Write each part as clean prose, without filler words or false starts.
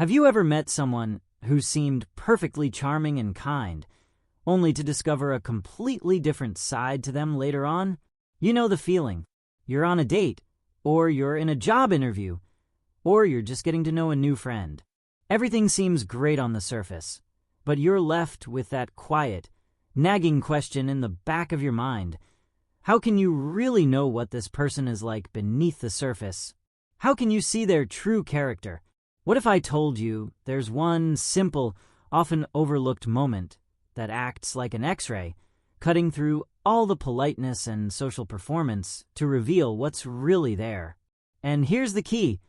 Have you ever met someone who seemed perfectly charming and kind, only to discover a completely different side to them later on? You know the feeling. You're on a date, or you're in a job interview, or you're just getting to know a new friend. Everything seems great on the surface, but you're left with that quiet, nagging question in the back of your mind. How can you really know what this person is like beneath the surface? How can you see their true character? What if I told you there's one simple, often overlooked moment that acts like an X-ray, cutting through all the politeness and social performance to reveal what's really there? And here's the key.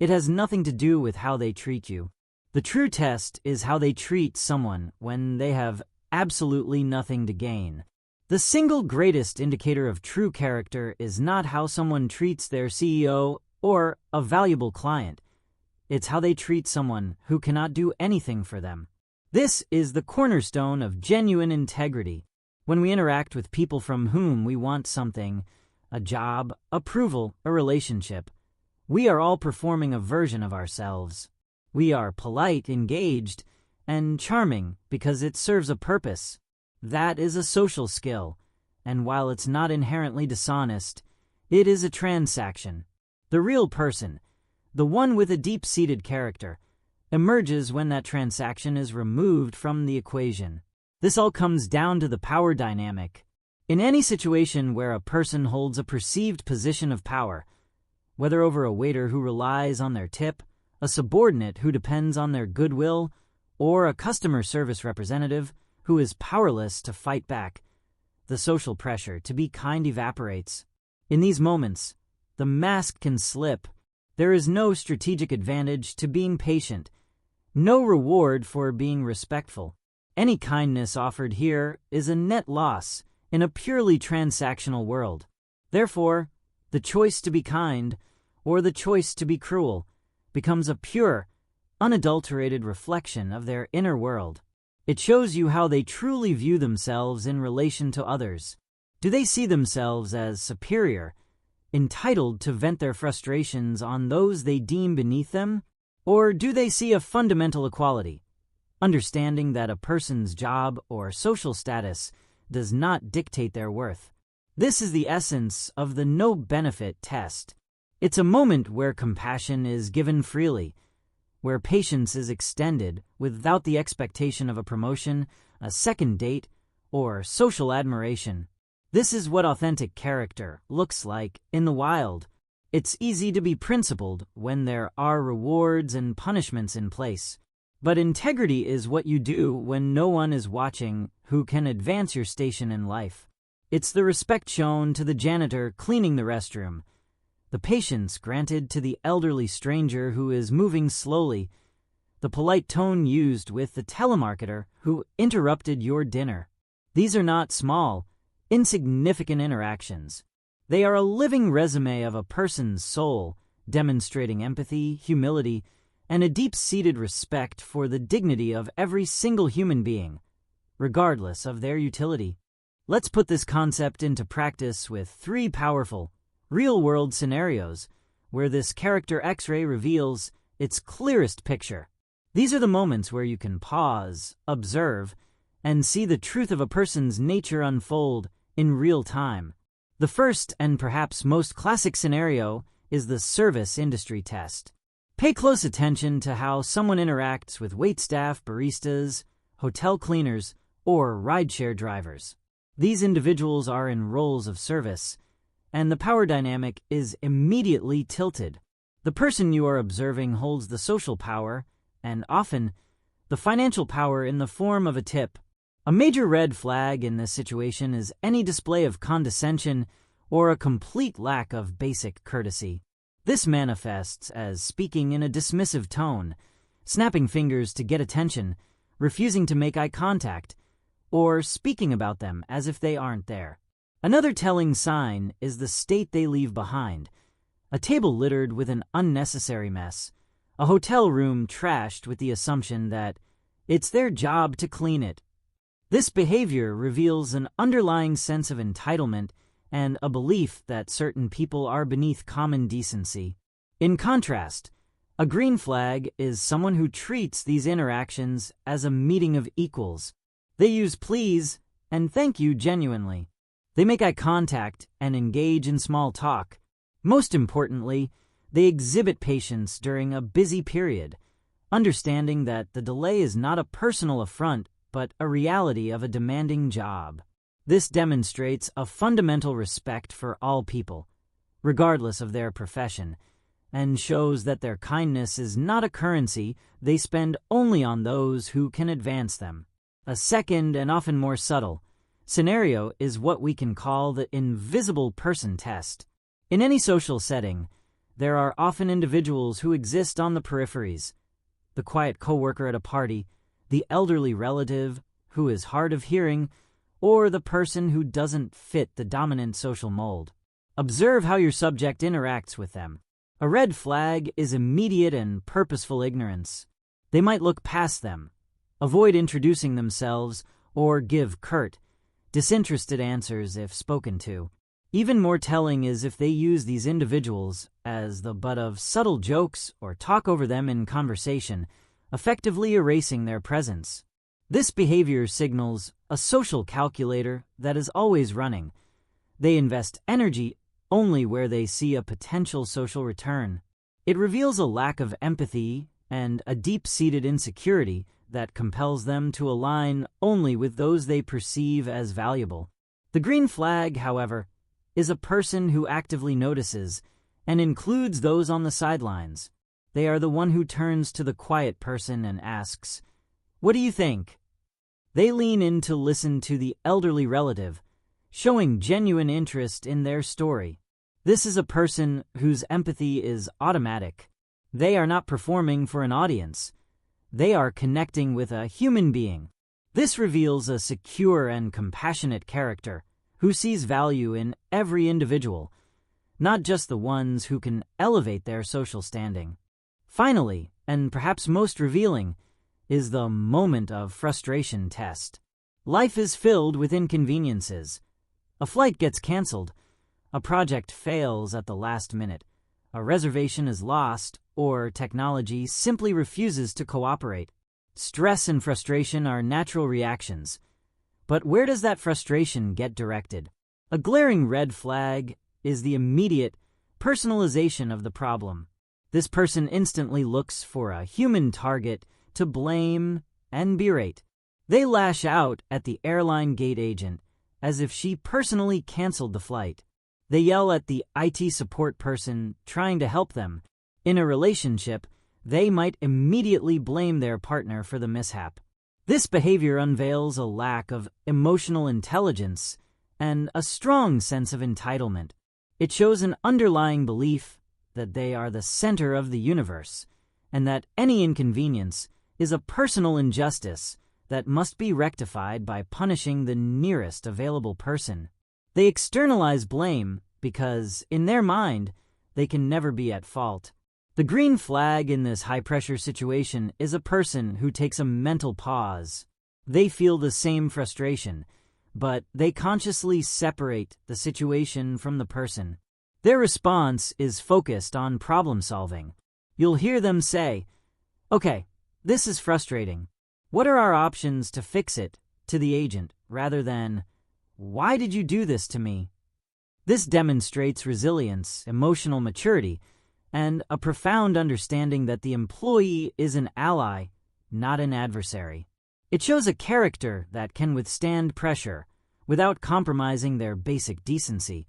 It has nothing to do with how they treat you. The true test is how they treat someone when they have absolutely nothing to gain. The single greatest indicator of true character is not how someone treats their CEO or a valuable client. It's how they treat someone who cannot do anything for them. This is the cornerstone of genuine integrity. When we interact with people from whom we want something, a job, approval, a relationship, we are all performing a version of ourselves. We are polite, engaged, and charming because it serves a purpose. That is a social skill, and while it's not inherently dishonest, it is a transaction. The real person, the one with a deep-seated character, emerges when that transaction is removed from the equation. This all comes down to the power dynamic. In any situation where a person holds a perceived position of power, whether over a waiter who relies on their tip, a subordinate who depends on their goodwill, or a customer service representative who is powerless to fight back, the social pressure to be kind evaporates. In these moments, the mask can slip. There is no strategic advantage to being patient, no reward for being respectful. Any kindness offered here is a net loss in a purely transactional world. Therefore, the choice to be kind, or the choice to be cruel, becomes a pure, unadulterated reflection of their inner world. It shows you how they truly view themselves in relation to others. Do they see themselves as superior, entitled to vent their frustrations on those they deem beneath them? Or do they see a fundamental equality, understanding that a person's job or social status does not dictate their worth? This is the essence of the no-benefit test. It's a moment where compassion is given freely, where patience is extended without the expectation of a promotion, a second date, or social admiration. This is what authentic character looks like in the wild. It's easy to be principled when there are rewards and punishments in place. But integrity is what you do when no one is watching who can advance your station in life. It's the respect shown to the janitor cleaning the restroom, the patience granted to the elderly stranger who is moving slowly, the polite tone used with the telemarketer who interrupted your dinner. These are not small, insignificant interactions. They are a living resume of a person's soul, demonstrating empathy, humility, and a deep-seated respect for the dignity of every single human being, regardless of their utility. Let's put this concept into practice with 3 powerful, real-world scenarios where this character X-ray reveals its clearest picture. These are the moments where you can pause, observe, and see the truth of a person's nature unfold in real time. The first and perhaps most classic scenario is the service industry test. Pay close attention to how someone interacts with waitstaff, baristas, hotel cleaners, or rideshare drivers. These individuals are in roles of service, and the power dynamic is immediately tilted. The person you are observing holds the social power, and often, the financial power in the form of a tip. A major red flag in this situation is any display of condescension or a complete lack of basic courtesy. This manifests as speaking in a dismissive tone, snapping fingers to get attention, refusing to make eye contact, or speaking about them as if they aren't there. Another telling sign is the state they leave behind: a table littered with an unnecessary mess, a hotel room trashed with the assumption that it's their job to clean it. This behavior reveals an underlying sense of entitlement and a belief that certain people are beneath common decency. In contrast, A green flag is someone who treats these interactions as a meeting of equals. They use please and thank you genuinely. They make eye contact and engage in small talk. Most importantly, they exhibit patience during a busy period, understanding that the delay is not a personal affront, but a reality of a demanding job. This demonstrates a fundamental respect for all people, regardless of their profession, and shows that their kindness is not a currency they spend only on those who can advance them. A second and often more subtle scenario is what we can call the invisible person test. In any social setting, there are often individuals who exist on the peripheries. The quiet coworker at a party, the elderly relative who is hard of hearing, or the person who doesn't fit the dominant social mold. Observe how your subject interacts with them. A red flag is immediate and purposeful ignorance. They might look past them, avoid introducing themselves, or give curt, disinterested answers if spoken to. Even more telling is if they use these individuals as the butt of subtle jokes or talk over them in conversation, effectively erasing their presence. This behavior signals a social calculator that is always running. They invest energy only where they see a potential social return. It reveals a lack of empathy and a deep-seated insecurity that compels them to align only with those they perceive as valuable. The green flag, however, is a person who actively notices and includes those on the sidelines. They are the one who turns to the quiet person and asks, "What do you think?" They lean in to listen to the elderly relative, showing genuine interest in their story. This is a person whose empathy is automatic. They are not performing for an audience. They are connecting with a human being. This reveals a secure and compassionate character who sees value in every individual, not just the ones who can elevate their social standing. Finally, and perhaps most revealing, is the moment of frustration test. Life is filled with inconveniences. A flight gets canceled, a project fails at the last minute, a reservation is lost, or technology simply refuses to cooperate. Stress and frustration are natural reactions. But where does that frustration get directed? A glaring red flag is the immediate personalization of the problem. This person instantly looks for a human target to blame and berate. They lash out at the airline gate agent as if she personally canceled the flight. They yell at the IT support person trying to help them. In a relationship, they might immediately blame their partner for the mishap. This behavior unveils a lack of emotional intelligence and a strong sense of entitlement. It shows an underlying belief that they are the center of the universe, and that any inconvenience is a personal injustice that must be rectified by punishing the nearest available person. They externalize blame because, in their mind, they can never be at fault. The green flag in this high-pressure situation is a person who takes a mental pause. They feel the same frustration, but they consciously separate the situation from the person. Their response is focused on problem-solving. You'll hear them say, "Okay, this is frustrating. What are our options to fix it?" to the agent, rather than, "Why did you do this to me?" This demonstrates resilience, emotional maturity, and a profound understanding that the employee is an ally, not an adversary. It shows a character that can withstand pressure without compromising their basic decency,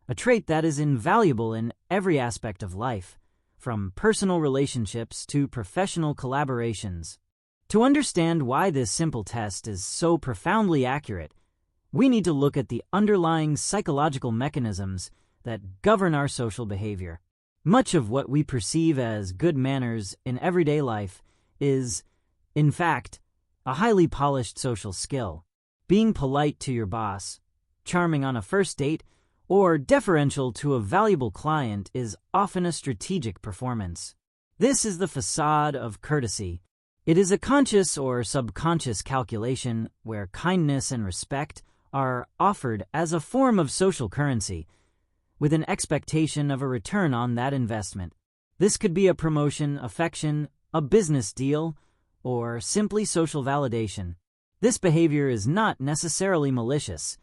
a trait that is invaluable in every aspect of life, from personal relationships to professional collaborations. To understand why this simple test is so profoundly accurate, we need to look at the underlying psychological mechanisms that govern our social behavior. Much of what we perceive as good manners in everyday life is, in fact, a highly polished social skill. Being polite to your boss, charming on a first date, or deferential to a valuable client is often a strategic performance. This is the facade of courtesy. It is a conscious or subconscious calculation where kindness and respect are offered as a form of social currency, with an expectation of a return on that investment. This could be a promotion, affection, a business deal, or simply social validation. This behavior is not necessarily malicious.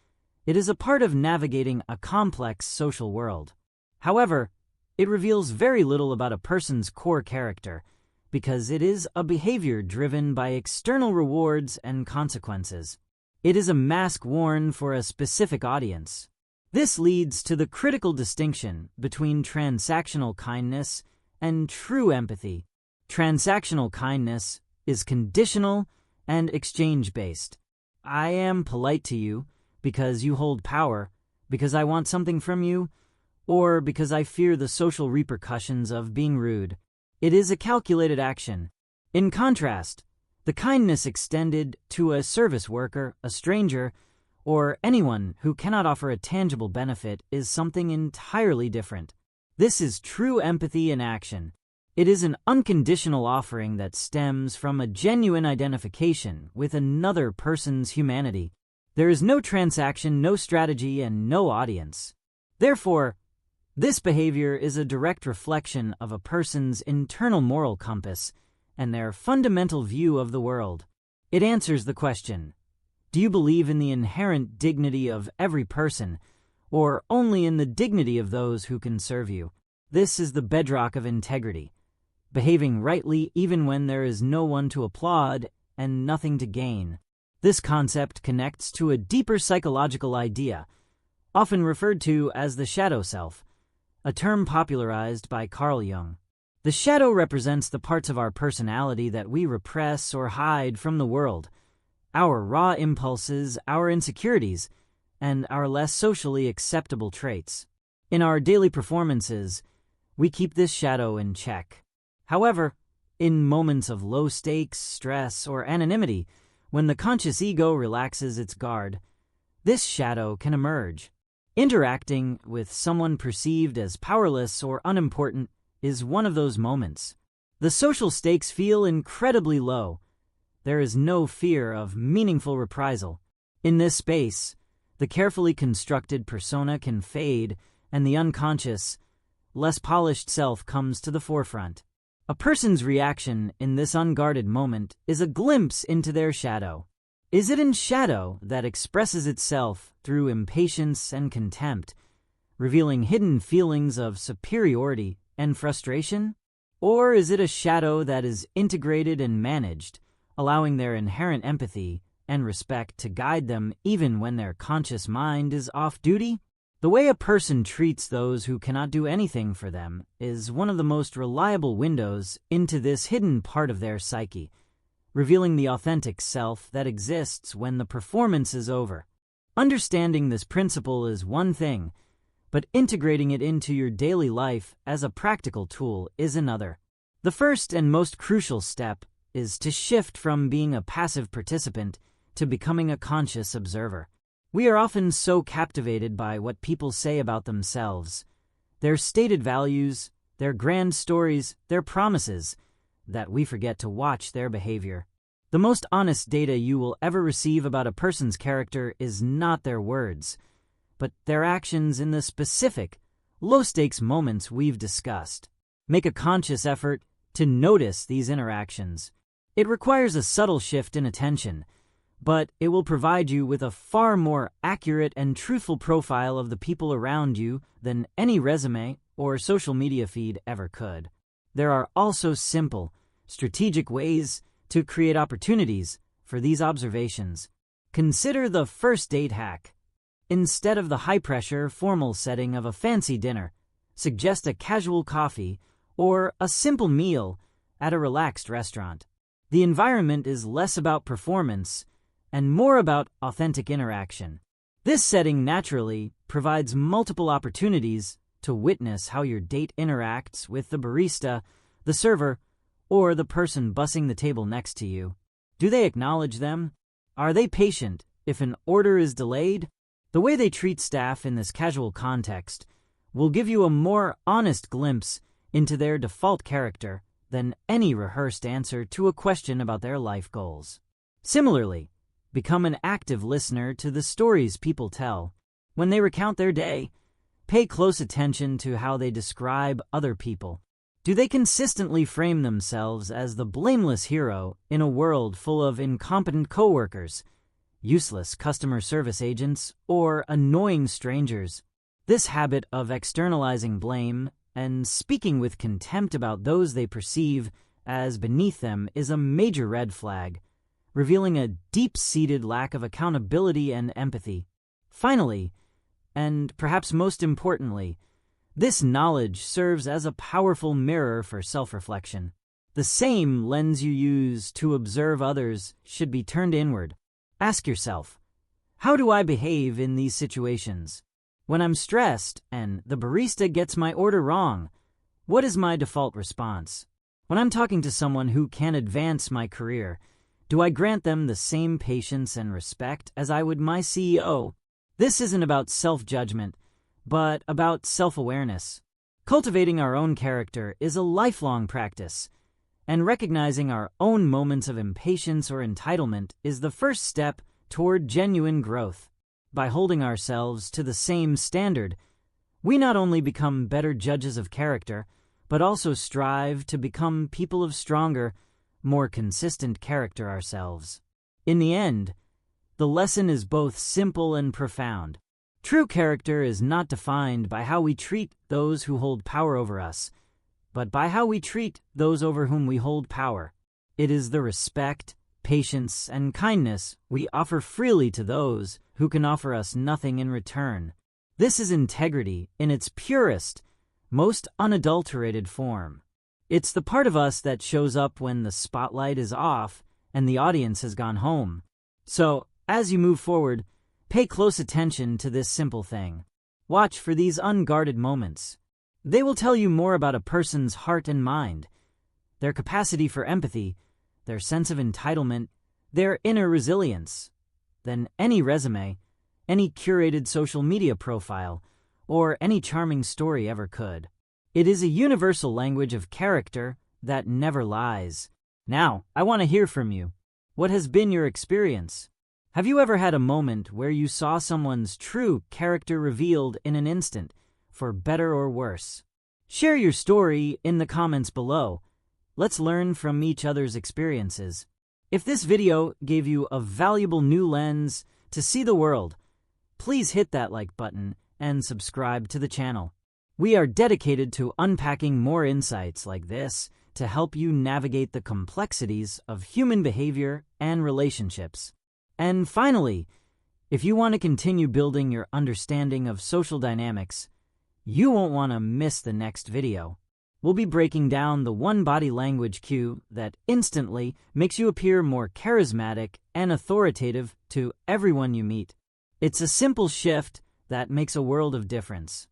It is a part of navigating a complex social world. However, it reveals very little about a person's core character, because it is a behavior driven by external rewards and consequences. It is a mask worn for a specific audience. This leads to the critical distinction between transactional kindness and true empathy. Transactional kindness is conditional and exchange-based. I am polite to you because you hold power, because I want something from you, or because I fear the social repercussions of being rude. It is a calculated action. In contrast, the kindness extended to a service worker, a stranger, or anyone who cannot offer a tangible benefit is something entirely different. This is true empathy in action. It is an unconditional offering that stems from a genuine identification with another person's humanity. There is no transaction, no strategy, and no audience. Therefore, this behavior is a direct reflection of a person's internal moral compass and their fundamental view of the world. It answers the question, do you believe in the inherent dignity of every person, or only in the dignity of those who can serve you? This is the bedrock of integrity. Behaving rightly even when there is no one to applaud and nothing to gain. This concept connects to a deeper psychological idea, often referred to as the shadow self, a term popularized by Carl Jung. The shadow represents the parts of our personality that we repress or hide from the world, our raw impulses, our insecurities, and our less socially acceptable traits. In our daily performances, we keep this shadow in check. However, in moments of low stakes, stress, or anonymity, when the conscious ego relaxes its guard, this shadow can emerge. Interacting with someone perceived as powerless or unimportant is one of those moments. The social stakes feel incredibly low. There is no fear of meaningful reprisal. In this space, the carefully constructed persona can fade, and the unconscious, less polished self comes to the forefront. A person's reaction in this unguarded moment is a glimpse into their shadow. Is it in shadow that expresses itself through impatience and contempt, revealing hidden feelings of superiority and frustration? Or is it a shadow that is integrated and managed, allowing their inherent empathy and respect to guide them even when their conscious mind is off duty? The way a person treats those who cannot do anything for them is one of the most reliable windows into this hidden part of their psyche, revealing the authentic self that exists when the performance is over. Understanding this principle is one thing, but integrating it into your daily life as a practical tool is another. The first and most crucial step is to shift from being a passive participant to becoming a conscious observer. We are often so captivated by what people say about themselves, their stated values, their grand stories, their promises, that we forget to watch their behavior. The most honest data you will ever receive about a person's character is not their words, but their actions in the specific, low-stakes moments we've discussed. Make a conscious effort to notice these interactions. It requires a subtle shift in attention, but it will provide you with a far more accurate and truthful profile of the people around you than any resume or social media feed ever could. There are also simple, strategic ways to create opportunities for these observations. Consider the first date hack. Instead of the high-pressure, formal setting of a fancy dinner, suggest a casual coffee or a simple meal at a relaxed restaurant. The environment is less about performance and more about authentic interaction. This setting naturally provides multiple opportunities to witness how your date interacts with the barista, the server, or the person bussing the table next to you. Do they acknowledge them? Are they patient if an order is delayed? The way they treat staff in this casual context will give you a more honest glimpse into their default character than any rehearsed answer to a question about their life goals. Similarly, become an active listener to the stories people tell. When they recount their day, pay close attention to how they describe other people. Do they consistently frame themselves as the blameless hero in a world full of incompetent coworkers, useless customer service agents, or annoying strangers? This habit of externalizing blame and speaking with contempt about those they perceive as beneath them is a major red flag, revealing a deep-seated lack of accountability and empathy. Finally, and perhaps most importantly, this knowledge serves as a powerful mirror for self-reflection. The same lens you use to observe others should be turned inward. Ask yourself, how do I behave in these situations? When I'm stressed and the barista gets my order wrong, what is my default response? When I'm talking to someone who can advance my career, do I grant them the same patience and respect as I would my CEO? This isn't about self-judgment, but about self-awareness. Cultivating our own character is a lifelong practice, and recognizing our own moments of impatience or entitlement is the first step toward genuine growth. By holding ourselves to the same standard, we not only become better judges of character, but also strive to become people of stronger, more consistent character ourselves. In the end, the lesson is both simple and profound. True character is not defined by how we treat those who hold power over us, but by how we treat those over whom we hold power. It is the respect, patience, and kindness we offer freely to those who can offer us nothing in return. This is integrity in its purest, most unadulterated form. It's the part of us that shows up when the spotlight is off and the audience has gone home. So, as you move forward, pay close attention to this simple thing. Watch for these unguarded moments. They will tell you more about a person's heart and mind, their capacity for empathy, their sense of entitlement, their inner resilience, than any resume, any curated social media profile, or any charming story ever could. It is a universal language of character that never lies. Now, I want to hear from you. What has been your experience? Have you ever had a moment where you saw someone's true character revealed in an instant, for better or worse? Share your story in the comments below. Let's learn from each other's experiences. If this video gave you a valuable new lens to see the world, please hit that like button and subscribe to the channel. We are dedicated to unpacking more insights like this to help you navigate the complexities of human behavior and relationships. And finally, if you want to continue building your understanding of social dynamics, you won't want to miss the next video. We'll be breaking down the one body language cue that instantly makes you appear more charismatic and authoritative to everyone you meet. It's a simple shift that makes a world of difference.